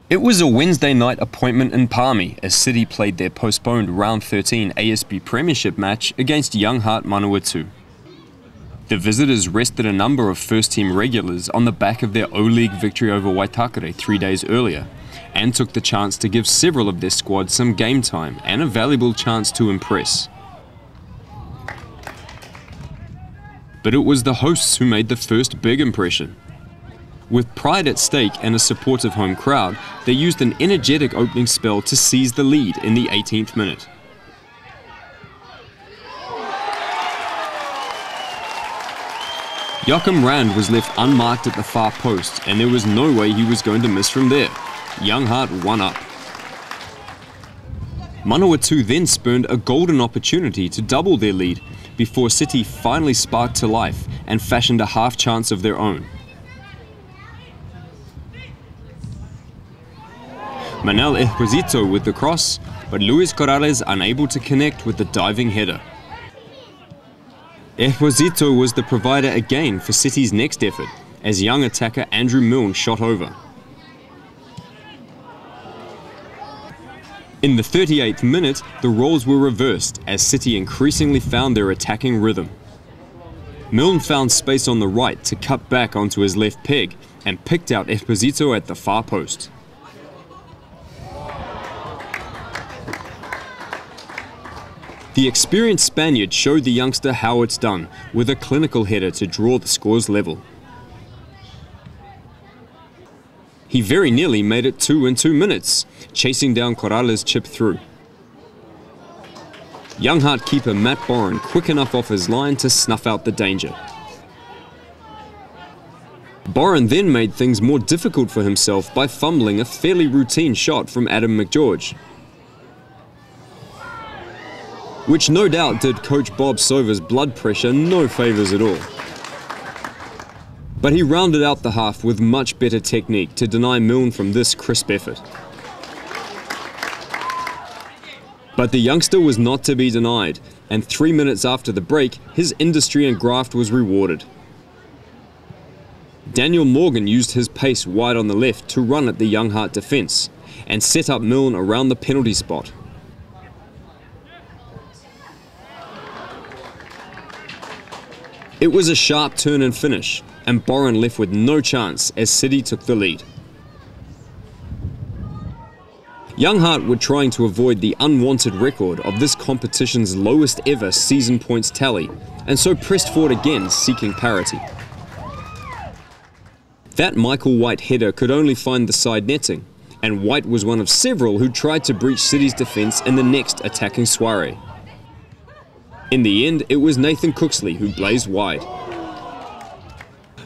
It was a Wednesday night appointment in Palmy as City played their postponed Round 13 ASB Premiership match against Youngheart Manawatu. The visitors rested a number of first-team regulars on the back of their O-League victory over Waitakere 3 days earlier, and took the chance to give several of their squad some game time and a valuable chance to impress. But it was the hosts who made the first big impression. With pride at stake and a supportive home crowd, they used an energetic opening spell to seize the lead in the 18th minute. Joachim Rand was left unmarked at the far post, and there was no way he was going to miss from there. Youngheart won up. Manawatu then spurned a golden opportunity to double their lead before City finally sparked to life and fashioned a half chance of their own. Manel Esposito with the cross, but Luis Corrales unable to connect with the diving header. Esposito was the provider again for City's next effort, as young attacker Andrew Milne shot over. In the 38th minute, the roles were reversed as City increasingly found their attacking rhythm. Milne found space on the right to cut back onto his left peg and picked out Esposito at the far post. The experienced Spaniard showed the youngster how it's done, with a clinical header to draw the scores level. He very nearly made it 2 in 2 minutes, chasing down Corrales' chip through. Youngheart keeper Matt Boren quick enough off his line to snuff out the danger. Boren then made things more difficult for himself by fumbling a fairly routine shot from Adam McGeorge, which no doubt did coach Bob Sover's blood pressure no favours at all. But he rounded out the half with much better technique to deny Milne from this crisp effort. But the youngster was not to be denied, and 3 minutes after the break, his industry and graft was rewarded. Daniel Morgan used his pace wide on the left to run at the Youngheart defence, and set up Milne around the penalty spot. It was a sharp turn and finish, and Boren left with no chance as City took the lead. Youngheart were trying to avoid the unwanted record of this competition's lowest ever season points tally, and so pressed forward again seeking parity. That Michael White header could only find the side netting, and White was one of several who tried to breach City's defence in the next attacking soiree. In the end, it was Nathan Cooksley who blazed wide.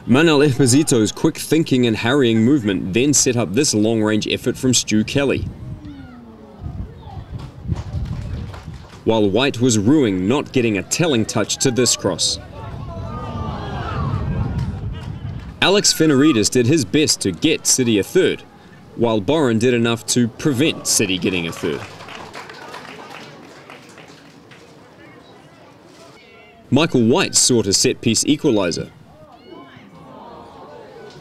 Manel Esposito's quick thinking and harrying movement then set up this long-range effort from Stu Kelly, while White was rueing not getting a telling touch to this cross. Alex Fenarides did his best to get City a third, while Boren did enough to prevent City getting a third. Michael White sought a set-piece equaliser,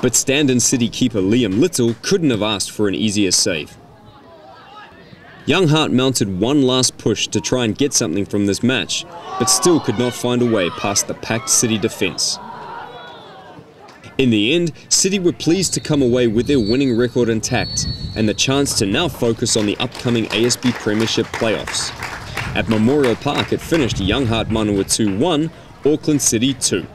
but stand-in City keeper Liam Little couldn't have asked for an easier save. Youngheart mounted one last push to try and get something from this match, but still could not find a way past the packed City defence. In the end, City were pleased to come away with their winning record intact, and the chance to now focus on the upcoming ASB Premiership playoffs. At Memorial Park it finished Youngheart Manawatu 1, Auckland City 2.